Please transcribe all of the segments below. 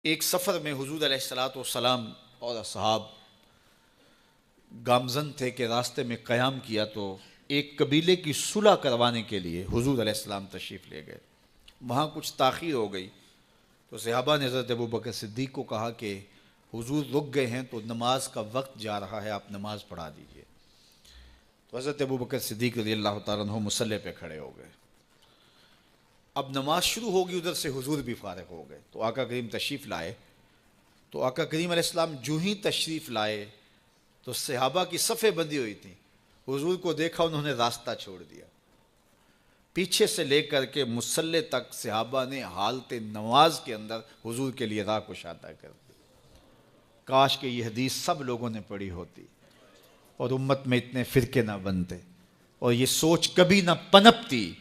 ایک سفر میں حضور علیہ الصلاۃ والسلام اور اصحاب گامزن تھے کہ راستے میں قیام کیا تو ایک قبیلے کی صلح کروانے کے لیے حضور علیہ السلام تشریف لے گئے۔ وہاں کچھ تاخیر ہو گئی تو صحابہ نے حضرت ابوبکر صدیق کو کہا کہ حضور رک گئے ہیں تو نماز کا وقت جا رہا ہے، آپ نماز پڑھا دیجئے۔ تو حضرت ابوبکر صدیق رضی اللہ تعالیٰ عنہ مصلی پہ کھڑے ہو گئے۔ اب نماز شروع ہوگی، ادھر سے حضور بھی فارغ ہو گئے تو آقا کریم تشریف لائے۔ تو آقا کریم علیہ السلام جو ہی تشریف لائے تو صحابہ کی صفیں بندی ہوئی تھیں، حضور کو دیکھا انہوں نے راستہ چھوڑ دیا۔ پیچھے سے لے کر کے مصلی تک صحابہ نے حالت نماز کے اندر حضور کے لیے راہ کشادہ کر دی۔ کاش کہ یہ حدیث سب لوگوں نے پڑھی ہوتی اور امت میں اتنے فرقے نہ بنتے اور یہ سوچ کبھی نہ پنپتی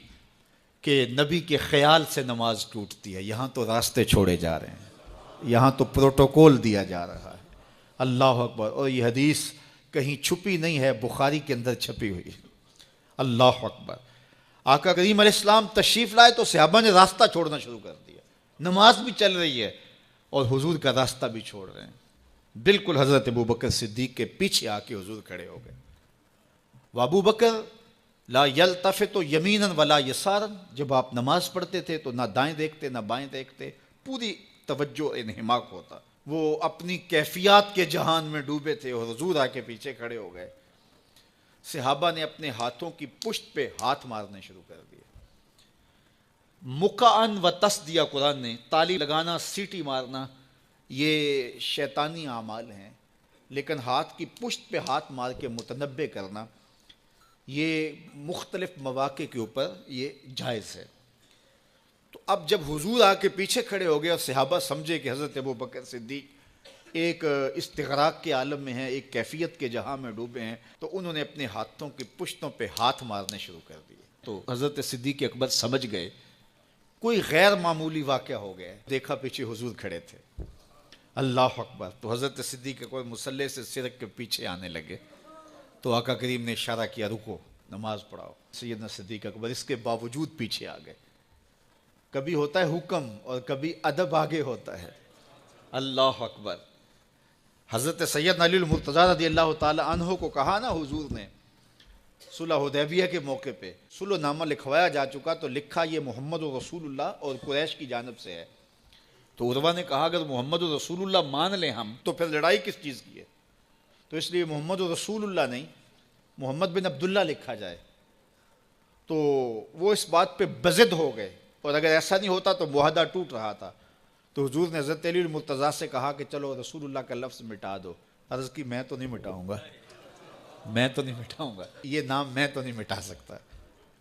کہ نبی کے خیال سے نماز ٹوٹتی ہے۔ یہاں تو راستے چھوڑے جا رہے ہیں، یہاں تو پروٹوکول دیا جا رہا ہے۔ اللہ اکبر۔ اور یہ حدیث کہیں چھپی نہیں ہے، بخاری کے اندر چھپی ہوئی۔ اللہ اکبر۔ آقا کریم علیہ السلام تشریف لائے تو صحابہ نے راستہ چھوڑنا شروع کر دیا، نماز بھی چل رہی ہے اور حضور کا راستہ بھی چھوڑ رہے ہیں۔ بالکل حضرت ابوبکر صدیق کے پیچھے آ کے حضور کھڑے ہو گئے۔ وابو بکر لا یلتفت یمینا ولا یسارا، جب آپ نماز پڑھتے تھے تو نہ دائیں دیکھتے نہ بائیں دیکھتے، پوری توجہ انہماک ہوتا۔ وہ اپنی کیفیات کے جہان میں ڈوبے تھے اور حضور آ کے پیچھے کھڑے ہو گئے۔ صحابہ نے اپنے ہاتھوں کی پشت پہ ہاتھ مارنے شروع کر دیے۔ مکعن و تصدیہ، قرآن نے تالی لگانا، سیٹی مارنا، یہ شیطانی اعمال ہیں، لیکن ہاتھ کی پشت پہ ہاتھ مار کے متنبہ کرنا یہ مختلف مواقع کے اوپر یہ جائز ہے۔ تو اب جب حضور آ کے پیچھے کھڑے ہو گئے اور صحابہ سمجھے کہ حضرت ابوبکر صدیق ایک استغراق کے عالم میں ہیں، ایک کیفیت کے جہاں میں ڈوبے ہیں، تو انہوں نے اپنے ہاتھوں کی پشتوں پہ ہاتھ مارنے شروع کر دیے۔ تو حضرت صدیق اکبر سمجھ گئے کوئی غیر معمولی واقعہ ہو گیا ہے۔ دیکھا پیچھے حضور کھڑے تھے۔ اللہ اکبر۔ تو حضرت صدیق اکبر مصلی سے سرک کے پیچھے آنے لگے تو آقا کریم نے اشارہ کیا، رکو، نماز پڑھاؤ۔ سیدنا صدیق اکبر اس کے باوجود پیچھے آ گئے۔ کبھی ہوتا ہے حکم اور کبھی ادب آگے ہوتا ہے۔ اللہ اکبر۔ حضرت سیدنا علی المرتضیٰ رضی اللہ تعالی عنہ کو کہا نا حضور نے صلح حدیبیہ کے موقع پہ، صلح نامہ لکھوایا جا چکا تو لکھا یہ محمد رسول اللہ اور قریش کی جانب سے ہے۔ تو عروہ نے کہا اگر محمد رسول اللہ مان لیں ہم تو پھر لڑائی کس چیز کی ہے؟ تو اس لیے محمد رسول اللہ نہیں، محمد بن عبداللہ لکھا جائے۔ تو وہ اس بات پہ بضد ہو گئے، اور اگر ایسا نہیں ہوتا تو معاہدہ ٹوٹ رہا تھا۔ تو حضور نے حضرت علی المرتضیٰ سے کہا کہ چلو رسول اللہ کا لفظ مٹا دو۔ عرض کی میں تو نہیں مٹاؤں گا، میں تو نہیں مٹاؤں گا، یہ نام میں تو نہیں مٹا سکتا۔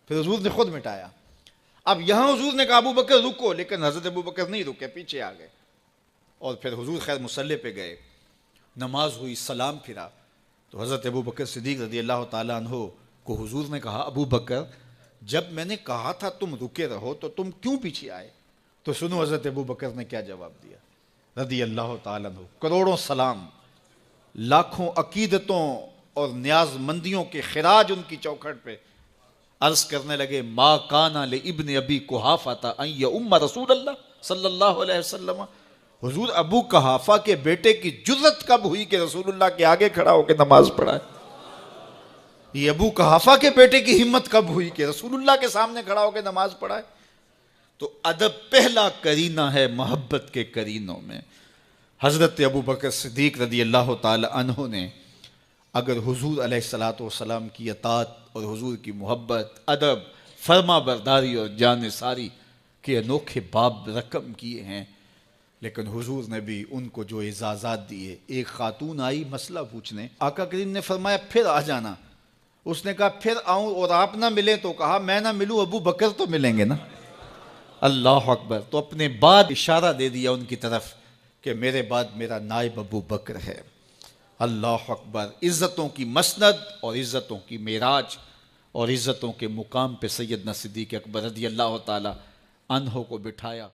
پھر حضور نے خود مٹایا۔ اب یہاں حضور نے کہا ابو بکر رکو، لیکن حضرت ابو بکر نہیں رکے، پیچھے آ گئے۔ اور پھر حضور خیر مصلی پہ گئے، نماز ہوئی، سلام پھرا تو حضرت ابو بکر صدیق رضی اللہ تعالیٰ عنہ کو حضور نے کہا ابو بکر جب میں نے کہا تھا تم رکے رہو تو تم کیوں پیچھے آئے؟ تو سنو حضرت ابو بکر نے کیا جواب دیا رضی اللہ تعالیٰ عنہ۔ کروڑوں سلام، لاکھوں عقیدتوں اور نیاز مندیوں کے خراج ان کی چوکھٹ پہ عرض کرنے لگے ما کان لابن ابی قحافہ ان یؤم رسول اللہ صلی اللہ علیہ وسلم۔ حضور ابو قحافہ کے بیٹے کی جرت کب ہوئی کہ رسول اللہ کے آگے کھڑا ہو کے نماز پڑھائے؟ یہ ابو قحافہ کے بیٹے کی ہمت کب ہوئی کہ رسول اللہ کے سامنے کھڑا ہو کے نماز پڑھائے؟ تو ادب پہلا کرینہ ہے محبت کے کرینوں میں۔ حضرت ابو بکر صدیق رضی اللہ تعالی عنہ نے اگر حضور علیہ الصلاۃ والسلام کی اطاعت اور حضور کی محبت، ادب، فرما برداری اور جانثاری کے انوکھے باب رقم کیے ہیں، لیکن حضور نے بھی ان کو جو اعزازات دیے۔ ایک خاتون آئی مسئلہ پوچھنے، آقا کریم نے فرمایا پھر آ جانا۔ اس نے کہا پھر آؤں اور آپ نہ ملیں؟ تو کہا میں نہ ملوں ابو بکر تو ملیں گے نا۔ اللہ اکبر۔ تو اپنے بعد اشارہ دے دیا ان کی طرف کہ میرے بعد میرا نائب ابو بکر ہے۔ اللہ اکبر۔ عزتوں کی مسند اور عزتوں کی معراج اور عزتوں کے مقام پہ سیدنا صدیق اکبر رضی اللہ تعالی عنہ کو بٹھایا۔